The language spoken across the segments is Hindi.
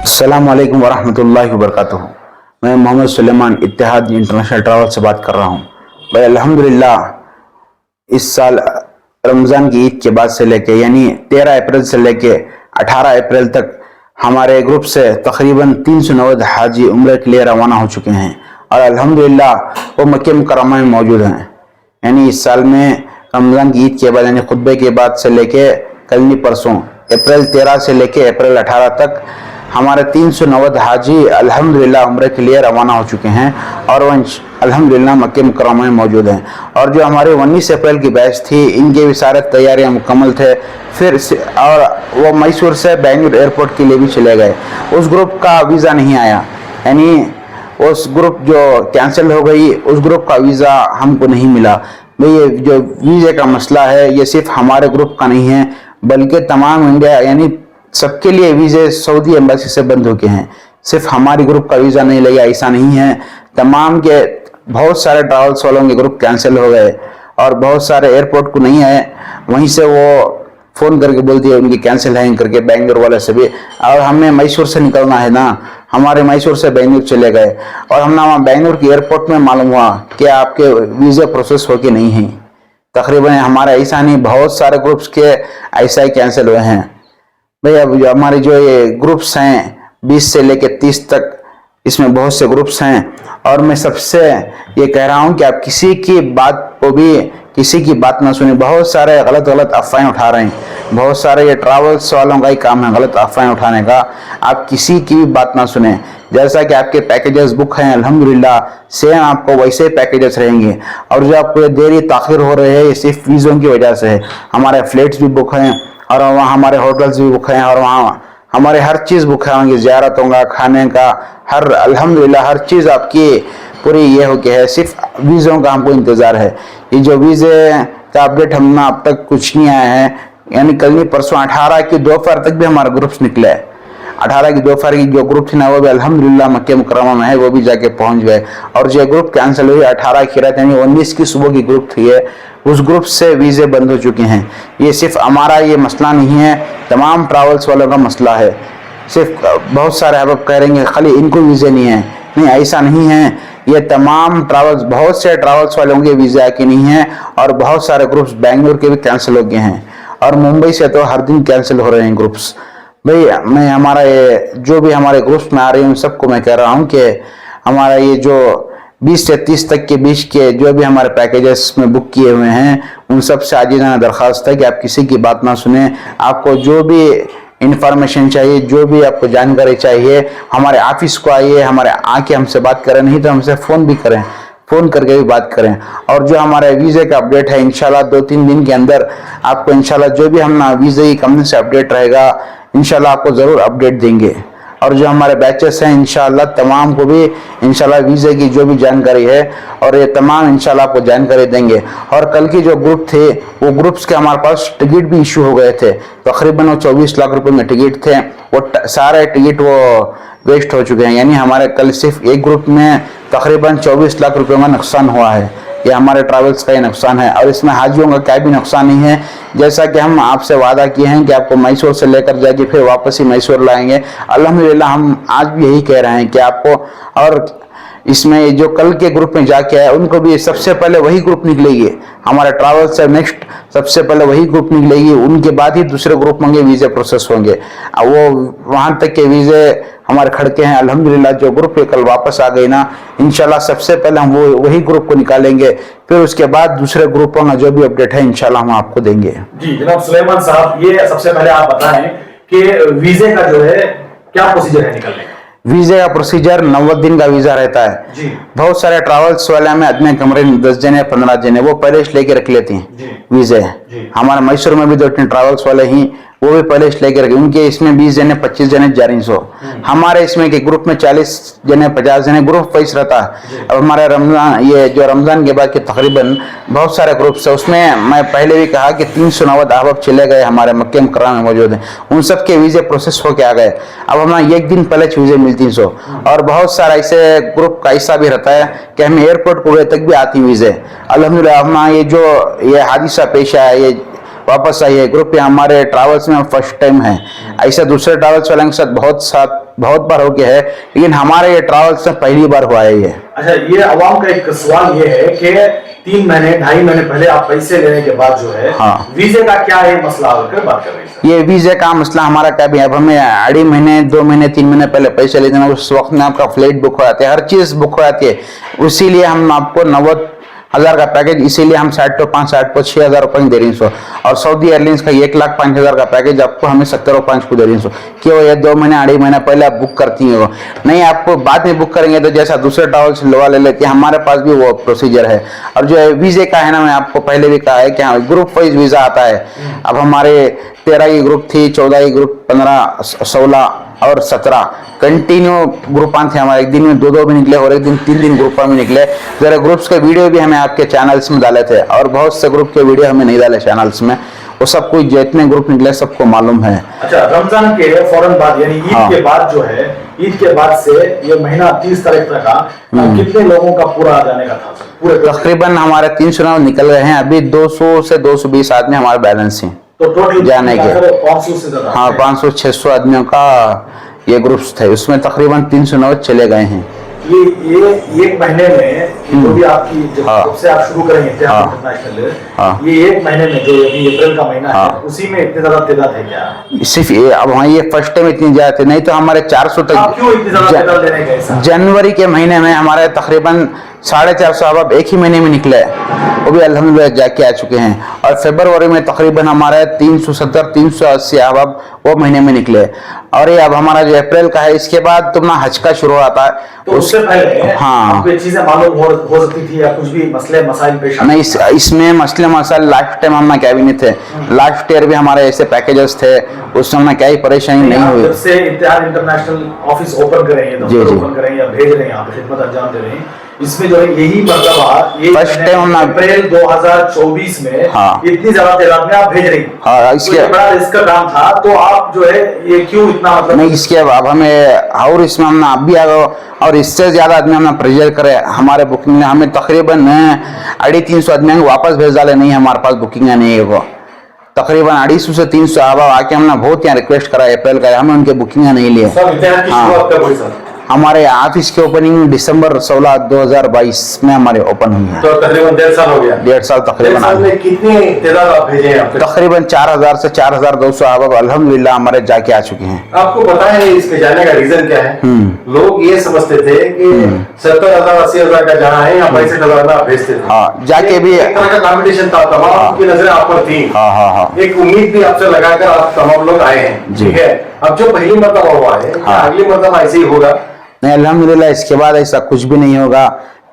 अस्सलाम वालेकुम वरहमतुल्लाहि वबरकातुहू। मैं मोहम्मद सुलेमान इत्तेहाद इंटरनेशनल ट्रैवल से बात कर रहा हूँ। भाई अल्हम्दुलिल्लाह इस साल रमज़ान की ईद के बाद से लेके यानी 13 अप्रैल से लेके 18 अप्रैल तक हमारे ग्रुप से तकरीबन 390 हाजी उम्र के लिए रवाना हो चुके हैं और अल्हम्दुलिल्लाह वो मक्के मुकर्रमा में मौजूद हैं। यानी इस साल में रमज़ान की ईद के बाद यानी खुतबे के बाद से लेके कल नहीं परसों अप्रैल 13 से लेके अप्रैल 18 तक हमारे 390 हाजी अल्हम्दुलिल्लाह उम्रे के लिए रवाना हो चुके हैं और वह अल्हम्दुलिल्लाह मक्के मुकर्रमा में मौजूद हैं। और जो हमारे 19 अप्रैल की बैच थी इनके भी सारे तैयारियां मुकम्मल थे। फिर और वो मैसूर से बेंगलुरु एयरपोर्ट के लिए भी चले गए। उस ग्रुप का वीज़ा नहीं आया, यानी उस ग्रुप जो कैंसिल हो गई उस ग्रुप का वीज़ा हमको नहीं मिला। भाई ये जो वीज़े का मसला है ये सिर्फ हमारे ग्रुप का नहीं है बल्कि तमाम इंडिया यानी सबके लिए वीज़े सऊदी एम्बेसी से बंद हो गए हैं। सिर्फ हमारी ग्रुप का वीज़ा नहीं लगा ऐसा नहीं है, तमाम के बहुत सारे ट्रैवल्स वालों के ग्रुप कैंसिल हो गए और बहुत सारे एयरपोर्ट को नहीं आए। वहीं से वो फ़ोन करके बोल दिया उनकी कैंसिल है करके बेंगलुरु वाले से भी। और हमें मैसूर से निकलना है ना, हमारे मैसूर से बेंगलुरु चले गए और हमने वहाँ बेंगलुरु के एयरपोर्ट में मालूम हुआ कि आपके वीज़ा प्रोसेस हो के नहीं है। तकरीबन हमारा ऐसा नहीं, बहुत सारे ग्रुप्स के ऐसा ही कैंसिल हुए हैं। भाई अब जो हमारे जो ये ग्रुप्स हैं 20 से लेके 30 तक इसमें बहुत से ग्रुप्स हैं और मैं सबसे ये कह रहा हूँ कि आप किसी की बात को भी किसी की बात ना सुने। बहुत सारे गलत अफवाहें उठा रहे हैं, बहुत सारे ये ट्रैवल्स वालों का ही काम है गलत अफवाहें उठाने का। आप किसी की भी बात ना सुने। जैसा कि आपके पैकेजेस बुक हैं अल्हम्दुलिल्लाह सेम आपको वैसे पैकेजेस रहेंगे और जो आपको देरी ताखिर हो रहे हैं ये सिर्फ वीज़ों की वजह से है। हमारे फ्लाइट्स भी बुक हैं और वहाँ हमारे होटल्स भी बुक हैं और वहाँ हमारे हर चीज़ बुक है, वहाँ ज़ियारतों का खाने का हर अल्हम्दुलिल्लाह हर चीज़ आपकी पूरी ये हो गया है। सिर्फ वीज़ों का हमको इंतज़ार है। ये जो वीज़े का अपडेट हमने अब तक कुछ नहीं आया है, यानी कल नहीं परसों 18 की दोपहर तक भी हमारा ग्रुप्स निकला है। 18 की दोपहर की जो ग्रुप थी ना वो भी अल्हम्दुलिल्लाह मक्के मुकर्रमा में है, वो भी जाके पहुंच गए। और जो ग्रुप कैंसिल हुई 18 की रात यानी 19 की सुबह की ग्रुप थी उस ग्रुप से वीज़े बंद हो चुके हैं। ये सिर्फ हमारा ये मसला नहीं है, तमाम ट्रैवल्स वालों का मसला है। सिर्फ बहुत सारे आप कह रहे हैं खाली इनको वीज़े नहीं है, नहीं ऐसा नहीं है। ये तमाम ट्रैवल्स बहुत से ट्रैवल्स वालों के वीज़ा के नहीं है और बहुत सारे ग्रुप्स बेंगलुरु के भी कैंसिल हो गए हैं और मुंबई से तो हर दिन कैंसिल हो रहे हैं ग्रुप्स। भाई मैं हमारा ये जो भी हमारे ग्रुप्स में आ रहे हैं उन सबको मैं कह रहा हूँ कि हमारा ये जो 20 से 30 तक के बीच के जो भी हमारे पैकेजेस में बुक किए हुए हैं उन सब से आजीज़ाना दरख्वास्त है कि आप किसी की बात ना सुने। आपको जो भी इंफॉर्मेशन चाहिए, जो भी आपको जानकारी चाहिए, हमारे ऑफिस को आइए, हमारे आके हमसे बात करें, नहीं तो हमसे फ़ोन भी करें, फ़ोन करके भी बात करें। और जो हमारे वीज़े का अपडेट है इंशाल्लाह 2-3 दिन के अंदर आपको इंशाल्लाह जो भी हम वीज़े की कंपनी से अपडेट रहेगा इंशाल्लाह आपको ज़रूर अपडेट देंगे। और जो हमारे बैचेस हैं इंशाल्लाह तमाम को भी इंशाल्लाह वीज़े की जो भी जानकारी है और ये तमाम इंशाल्लाह आपको जानकारी देंगे। और कल की जो ग्रुप थे वो ग्रुप्स के हमारे पास टिकट भी इशू हो गए थे, तकरीबन वो 24 लाख रुपए में टिकट थे, वो सारे टिकट वो वेस्ट हो चुके हैं। यानी हमारे कल सिर्फ एक ग्रुप में तकरीबन 24 लाख रुपए का नुकसान हुआ है। ये हमारे ट्रैवल्स का ही नुकसान है और इसमें हाजियों का क्या भी नुकसान नहीं है। जैसा कि हम आपसे वादा किए हैं कि आपको मैसूर से लेकर जाके फिर वापस ही मैसूर लाएंगे, अल्हम्दुलिल्लाह हम आज भी यही कह रहे हैं कि आपको। और इसमें जो कल के ग्रुप में जाके आए उनको भी सबसे पहले वही ग्रुप निकलेगी, हमारे ट्रैवल से नेक्स्ट सबसे पहले वही ग्रुप निकलेगी, उनके बाद ही दूसरे ग्रुप होंगे, वीज़े प्रोसेस होंगे। वो वहाँ तक के वीज़े हमारे खड़के हैं अल्हम्दुलिल्लाह। जो ग्रुप पे कल वापस आ गई ना इंशाल्लाह सबसे पहले हम वो वही ग्रुप को निकालेंगे, फिर उसके बाद दूसरे ग्रुपों का जो भी अपडेट है इंशाल्लाह हम आपको देंगे। जी जनाब सुलेमान साहब, ये सबसे पहले आप बताएं कि वीज़े का जो है क्या प्रोसीजर है निकलने का? वीज़े का प्रोसीजर 90 दिन का वीज़ा रहता है जी। बहुत सारे ट्रैवल्स वाले में आदमी कमरे 10 जने 15 जने वो पहले से लेके रख लेते हैं वीज़े। हमारे मैसूर में भी 2-3 ट्रैवल्स वाले ही वो भी पहले से लेके रखे, उनके इसमें 20 जने 25 जने 400। हमारे इसमें के ग्रुप में 40 जने 50 जने ग्रुप वाइज रहता है। अब हमारे रमजान ये जो रमजान के बाद के तकरीबन बहुत सारे ग्रुप्स है, उसमें मैं पहले भी कहा कि 390 अहबाब चले गए हमारे मक्के मुकर्रमा में मौजूद हैं, उन सब के वीज़े प्रोसेस होके आ गए। अब हमें एक दिन पहले वीज़े मिलती 300 और बहुत सारा ऐसे ग्रुप का ऐसा भी रहता है कि हमें एयरपोर्ट को तक भी आती वीज़े। अल्हम्दुलिल्लाह हम ये जो ये हादिसा पेश आया ये वापस आई है ग्रुप, हमारे ट्रैवल्स में फर्स्ट टाइम है। ऐसे दूसरे ट्रैवल्स वालों के साथ बहुत साथ बहुत बार हो गया है, लेकिन हमारे ये ट्रैवल्स में पहली बार हुआ है ये। अच्छा, ये अवाम का एक सवाल ये है कि 3 महीने 2.5 महीने पहले आप पैसे लेने के बाद जो है वीजे का क्या है मसला होकर बात कर रहे हैं? ये वीजे का मसला हमारा क्या भी, अब हमें 2.5 महीने 2 महीने 3 महीने पहले पैसे लेते हैं, उस वक्त में आपका फ्लाइट बुक हो जाती है, हर चीज बुक हो जाती है। इसीलिए हम आपको 90,000 का पैकेज, इसीलिए हम 60 6,000 रुपये दे रही हैं। और सऊदी एयरलाइंस का 1,05,000 का पैकेज आपको हमें 70,500 को दे रही हैं। क्यों? ये 2 महीने 2.5 महीने पहले आप बुक करती हैं, नहीं आपको बाद में बुक करेंगे तो जैसा दूसरे ट्रैवल्स लोग ले लेते हैं, हमारे पास भी वो प्रोसीजर है। और जो वीजे का है ना, मैं आपको पहले भी कहा है कि हाँ ग्रुप वाइज वीजा आता है। अब हमारे 13 की ग्रुप थी, 14 की ग्रुप, 15, 16 और 17 कंटिन्यू ग्रुपान थे हमारे। एक दिन में 2-2 भी निकले और एक दिन 3 ग्रुपों में निकले। जरा ग्रुप्स के वीडियो भी हमें आपके चैनल्स में डाले थे, और बहुत से ग्रुप के वीडियो हमें नहीं डाले चैनल्स में, वो सब कुछ जितने ग्रुप निकले सबको मालूम है। अच्छा, रमजान के फौरन बाद यानी ईद के बाद जो है, ईद के बाद से ये महीना 30 तारीख तक का कितने लोगों का पूरा आ जाने का था? पूरे तकरीबन हमारे 300 निकल रहे हैं, अभी 200 से 220 आदमी हमारे बैलेंस हैं तो टोटल जाने के। 500 से ज्यादा। हाँ, 500-600 आदमियों का ये ग्रुप्स थे, उसमें तकरीबन 309 चले गए हैं। ये एक महीने में जो भी आपकी जब से आप शुरू करेंगे इंटरनेशनल, ये एक महीने में जो अभी अप्रैल का महीना है, उसी में इतने ज्यादा तादाद है क्या? सिर्फ ये अब हाँ, ये फर्स्ट टाइम इतनी ज्यादा थे, नहीं तो हमारे 400 तक। क्यों इतनी ज्यादा तादाद लेने गए? जनवरी के महीने में हमारे तकरीबन 450 अहबाब एक ही महीने में निकले, वो भी अल्हम्दुलिल्लाह जाके आ चुके हैं। और फरवरी में तकरीबन हमारे 370-380 अहबाब वो महीने में निकले। और ये अब हमारा जो अप्रैल का है, इसके बाद तुम्हारा हज का शुरू होता है, तो उससे पहले हाँ आपको चीजें मालूम हो सकती थी या कुछ भी मसले मसाइल पेश? नहीं, इसमें मसले मसाइल लास्ट टाइम हम ना क्या भी नहीं थे। लास्ट ईयर भी हमारे ऐसे पैकेजेस थे, उसमें हमने क्या ही परेशानी नहीं हुई। जब से इत्तेहाद इंटरनेशनल ऑफिस ओपन करें, ओपन करें या भेज रहे हैं, यहाँ पे खिदमत अंजाम दे रहे हैं, इसमें जो है यही मतलब ये फर्स्ट टाइम हम अप्रैल 2024 में इतनी ज्यादा तादाद में आप भेज रही हैं। हाँ, इसके बड़ा रिस्क का काम था, तो आप जो है ये क्यों इतना मतलब नहीं, इसके अब हमें और इसमें हम अब भी आ गए, और इससे ज्यादा आदमी हमने प्रेशर करे हमारे बुकिंग में, हमें तकरीबन 350 आदमी वापस भेज डाले, नहीं हमारे पास बुकिंग नहीं है। वो तकरीबन 250 से 300 आके हमने बहुत यहाँ रिक्वेस्ट करा अप्रैल का, हमें उनके बुकिंग नहीं लिए। हमारे ऑफिस की ओपनिंग दिसंबर 16, 2022 में हमारे ओपन हुई है। तो तकरीबन 1.5 साल हो गया। 1.5 साल तकरीबन। कितनी तादाद आप भेजे हैं? तकरीबन 4000 से 4200 अहबाब अल्हम्दुलिल्लाह हमारे जाके आ चुके हैं। आपको पता है इसके जाने का रीजन क्या है? लोग ये समझते थे कि 70,000 80,000 का जाना है या 65,000 का भेजते थे। हाँ, जाके भी एक तरह का कंपटीशन था, तमाम की नजरें आप पर थी। हाँ, एक उम्मीद भी आपसे लगाकर आप तमाम लोग आए हैं, ठीक है। अब जो पहली मरतबा हुआ है, अगली मरतबा ऐसे ही होगा? नहीं, अल्हम्दुलिल्लाह इसके बाद ऐसा कुछ भी नहीं होगा।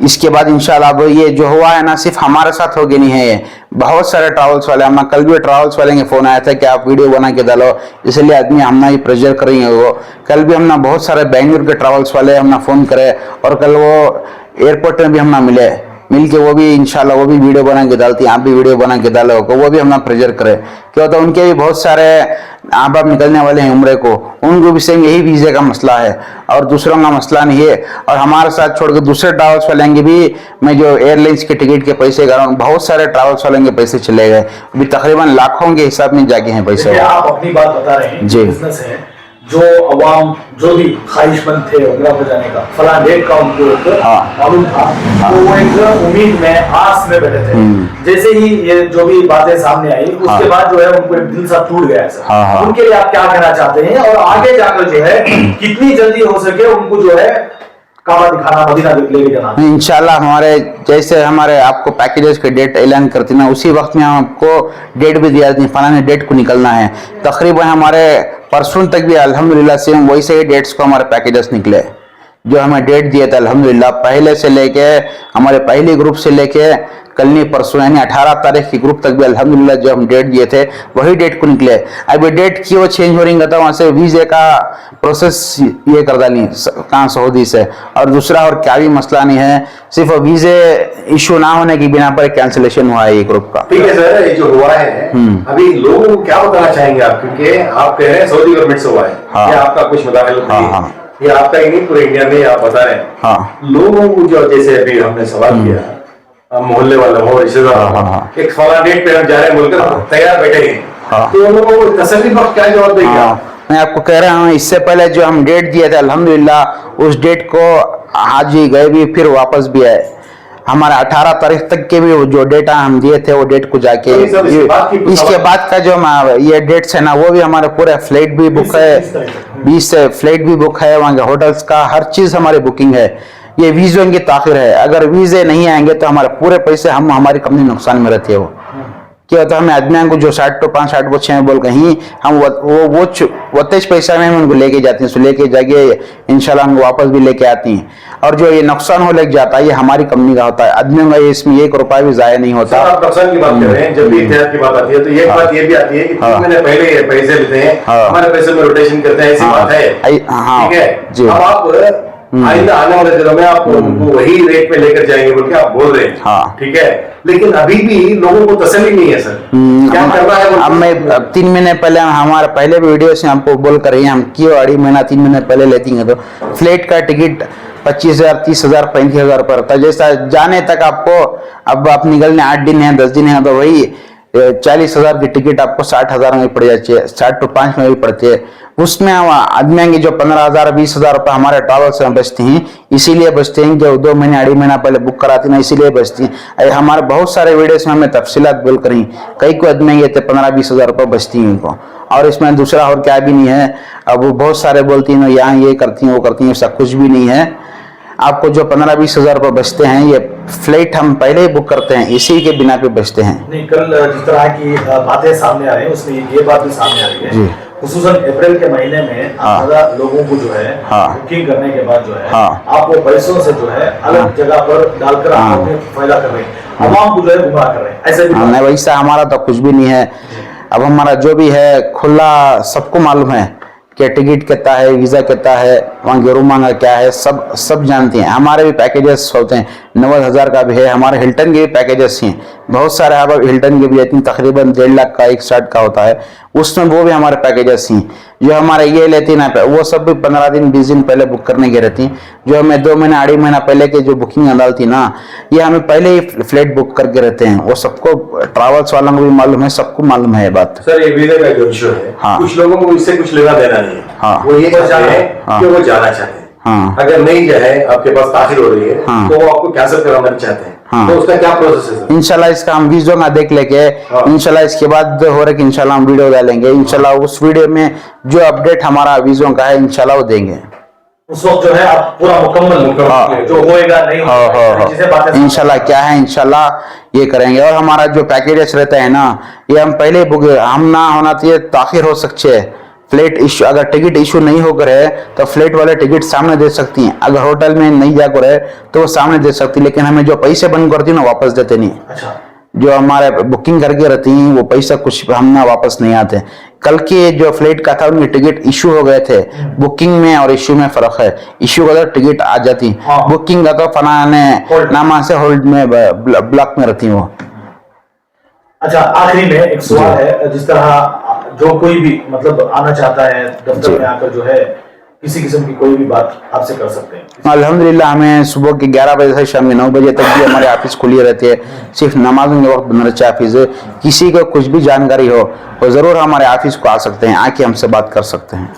इसके बाद इंशाल्लाह अब ये जो हुआ है ना, सिर्फ हमारे साथ हो गया नहीं है, ये बहुत सारे ट्रैवल्स वाले, हम कल भी ट्रैवल्स वाले के फोन आया था कि आप वीडियो बना के डालो, इसलिए आदमी हमना ही प्रेशर करेंगे। वो कल भी हमने बहुत सारे बेंगलुरु के ट्रैवल्स वाले हमने फोन करे, और कल वो एयरपोर्ट में भी हमने मिल के वो भी इंशाल्लाह वो भी वीडियो बना के डालती हैं, आप भी वीडियो बना के डालो, वो भी हमने प्रेशर करे। क्यों होता है, उनके भी बहुत सारे अहबाब निकलने वाले हैं उम्रे को, उनको भी सेम यही वीजे का मसला है और दूसरों का मसला नहीं है। और हमारे साथ छोड़ के दूसरे ट्रैवल्स वाले के भी मैं जो एयरलाइंस के टिकट के पैसे कर रहा हूँ, बहुत सारे ट्रैवल्स वाले के पैसे चले गए, अभी तकरीबन लाखों के हिसाब में जाके हैं पैसे। आप अपनी बात बता रहे हैं जी, बिजनेस है, जो अवाम जो भी ख्वाहिशमंद थे उम्रा पर जाने का, फला डेट का उनको मालूम था, तो वो एक उम्मीद में, आस में बैठे थे। जैसे ही ये जो भी बातें सामने आई, उसके बाद जो है उनको एक दिल सा टूट गया है। उनके लिए आप क्या कहना चाहते हैं, और आगे जाकर जो है कितनी जल्दी हो सके उनको जो है काबा दिखाना, मदीना लेके जाना? इंशाल्लाह हमारे जैसे हमारे आपको पैकेजेस के डेट ऐलान करती ना, उसी वक्त में आपको डेट भी दिया, फलाने डेट को निकलना है। तकरीबन हमारे परसों तक भी अल्हम्दुलिल्लाह सेम वैसे ही डेट्स को हमारे पैकेजेस निकले, जो हमें डेट दिए थे अल्हम्दुलिल्लाह, पहले से लेके हमारे पहले ग्रुप से लेके कल नहीं परसों यानी 18 तारीख की ग्रुप तक भी अल्हम्दुलिल्लाह जो हम डेट दिए थे वही डेट को निकले। अब ये डेट क्यों चेंज हो रही है, वहां से वीजे का प्रोसेस ये कर डाली कहाँ सऊदी से, और दूसरा और क्या भी मसला नहीं है, सिर्फ वीजे इशू ना होने की बिना पर कैंसिलेशन हुआ है ये ग्रुप का। ठीक है सर, ये जो हुआ है अभी लोगों को क्या बताना चाहेंगे आप, क्योंकि आप कह रहे हैं सऊदी गवर्नमेंट से हुआ है, क्या आपका कुछ मुदाखलत ये आपका ही नहीं पूरे इंडिया में आप बता रहे हैं। लोगों को जो जैसे अभी हमने सवाल किया, मोहल्ले वाले हो, रिश्तेदार एक फला डेट पे हम जा रहे हैं बोलकर तैयार बैठे हैं, तो लोगों को तसल्ली पर क्या जवाब देंगे? मैं आपको कह रहा हूँ, इससे पहले जो हम डेट दिए थे अल्हम्दुलिल्लाह उस डेट को आज ही गए भी, फिर वापस भी आए। हमारे 18 तारीख तक के भी जो डेटा हम दिए थे वो डेट को जाके इसके बाद का जो ये डेट्स है ना वो भी हमारे पूरे फ्लाइट भी बुक है, 20 से फ्लाइट भी बुक है, वहाँ के होटल्स का हर चीज़ हमारी बुकिंग है। ये वीज़ों की ताखिर है, अगर वीज़े नहीं आएंगे तो हमारे पूरे पैसे हमारी कंपनी नुकसान में रहती है। वो क्या होता है, हमें आदमियों को जो 60 तो 5 60 को 6 बोल कहीं हम वो तेज पैसा में हम उनको लेके जाते हैं, लेके जाके इंशाल्लाह उनको वापस भी लेके आती हैं। और जो ये नुकसान हो लग जाता है ये हमारी कंपनी का होता है, आदमियों का इसमें 1 रुपया भी जाया नहीं होता। आप नुकसान की बात कर रहे हैं, जब भी इत्तेहाद की बात आती है तो एक बात ये भी आती है कि 3 महीने पहले ये पैसे लेते हैं, हमारे पैसे में रोटेशन करते हैं, ऐसी बात है। ठीक है, अब आप आइंदा आने वाले दिनों में आप उनको वही रेट पे लेकर जाएंगे बोल के आप बोल रहे हैं, ठीक है, लेकिन अभी भी लोगों को तसल्ली नहीं है सर, क्या कर रहा है। अब मैं 3 महीने पहले हमारे पहले भी वीडियो से हमको बोल कर रही है, हम क्यों 2.5 महीना 3 महीने पहले लेती हैं तो फ्लाइट का टिकट 25,000 30,000 35,000 पड़ता है। जैसा जाने तक आपको, अब आप निकलने 8 दिन है 10 दिन है तो वही 40,000 की टिकट आपको 60,000 में पड़ जाती है, 60 to 5 में भी पड़ती है। उसमें आदमी की जो 15,000 20,000 रुपये हमारे ट्रैवल से बचती हैं, इसीलिए बचते हैं जो 2 महीने 2.5 महीना पहले बुक कराती ना, इसीलिए बचती हैं। हमारे बहुत सारे वीडियोस में हमें तफसीलात बोल करी, कई को आदमी ये 15-20,000 रुपये बचती हैं उनको, और इसमें दूसरा और क्या भी नहीं है। अब वो बहुत सारे बोलती हैं यहाँ ये करती हैं वो करती हैं, ऐसा कुछ भी नहीं है। आपको जो 15-20,000 रुपये बचते हैं ये फ्लाइट हम पहले ही बुक करते हैं, इसी के बिना पे बचते हैं। नहीं, कल जिस तरह की बातें सामने आ रही है उसमें ये बात भी सामने आ रही है, खुसूसन अप्रैल के महीने में ज्यादा लोगों को जो है बुकिंग करने के बाद जो है आप वो पैसों से जो है अलग जगह पर डालकर आप अपने फायदा कर रहे हैं, आवाम को जो है गुमराह कर रहे हैं, ऐसे भी नहीं। वैसा हमारा तो कुछ भी नहीं है। अब हमारा जो भी है खुला, सबको मालूम है कि टिकट कितना है, वीज़ा कितना है, वहाँ के रूम का क्या है, सब जानते हैं। हमारे भी पैकेजेस होते हैं, 90,000 का भी है, हमारे हिल्टन के भी पैकेजेस हैं बहुत सारे। अब हिल्टन के भी इतनी तकरीबन 1.5 लाख का एक स्टार्ट का होता है, उसमें वो भी हमारे पैकेजेस हैं। जो हमारे ये लेती ना वो सब भी 15 दिन 20 दिन पहले बुक करने की रहती हैं। जो हमें 2 महीना 2.5 महीना पहले के जो बुकिंग डालती ना, ये हमें पहले ही फ्लाइट बुक करके रहते हैं। वो सबको ट्रैवल्स वालों को भी मालूम है, सबको मालूम है ये बात। सर ये वीजा का जो इशू है, कुछ लोगों को इससे कुछ लेना देना नहीं है, वो ये चाहते हैं कि वो जाना चाहते हैं, अगर नहीं जो है आपके पास ताखिर हो रही है तो वो आपको कैंसिल कराना चाहते हैं, तो उसका क्या प्रोसेस है? इंशाल्लाह इसका हम वीडियो में देख लेके इंशाल्लाह इसके बाद हो रहा है कि इंशाल्लाह हम वीडियो डालेंगे। इंशाल्लाह उस वीडियो में जो अपडेट हमारा वीडियो का है इंशाल्लाह वो देंगे। उस वक्त जो है आप पूरा मुकम्मल जो होएगा नहीं होगा इंशाल्लाह क्या है, इंशाल्लाह ये करेंगे। और हमारा जो पैकेजेस रहता है ना, ये हम पहले बुक, हम ना होना चाहिए ताखिर हो सकते है। फ्लाइट इशू, अगर टिकट इशू नहीं होकर है तो फ्लाइट वाले टिकट सामने दे सकती हैं, अगर होटल में नहीं जाकर है तो वो सामने दे सकती है, लेकिन हमें जो पैसे बंद करती है ना वापस देते नहीं। अच्छा, जो हमारे बुकिंग करके रहती हैं वो पैसा कुछ हम ना वापस नहीं आते। कल के जो फ्लाइट का था उनके टिकट इशू हो गए थे, बुकिंग में और इशू में फर्क है। इशू का तो टिकट आ जाती, बुकिंग का तो फलाने नामा से होल्ड में ब्लॉक में रहती वो। अच्छा, आखिरी में एक सवाल है, जिस तरह जो कोई भी मतलब आना चाहता है दफ्तर में आकर जो है किसी किस्म की कोई भी बात आपसे कर सकते हैं। अल्हम्दुलिल्लाह हमें सुबह के 11 बजे से शाम के 9 बजे तक भी हमारे ऑफिस खुली रहती है। सिर्फ नमाज़ों के वक्त बंद रहता है ऑफिस। किसी को कुछ भी जानकारी हो वो ज़रूर हमारे ऑफिस को आ सकते हैं, आके हमसे बात कर सकते हैं।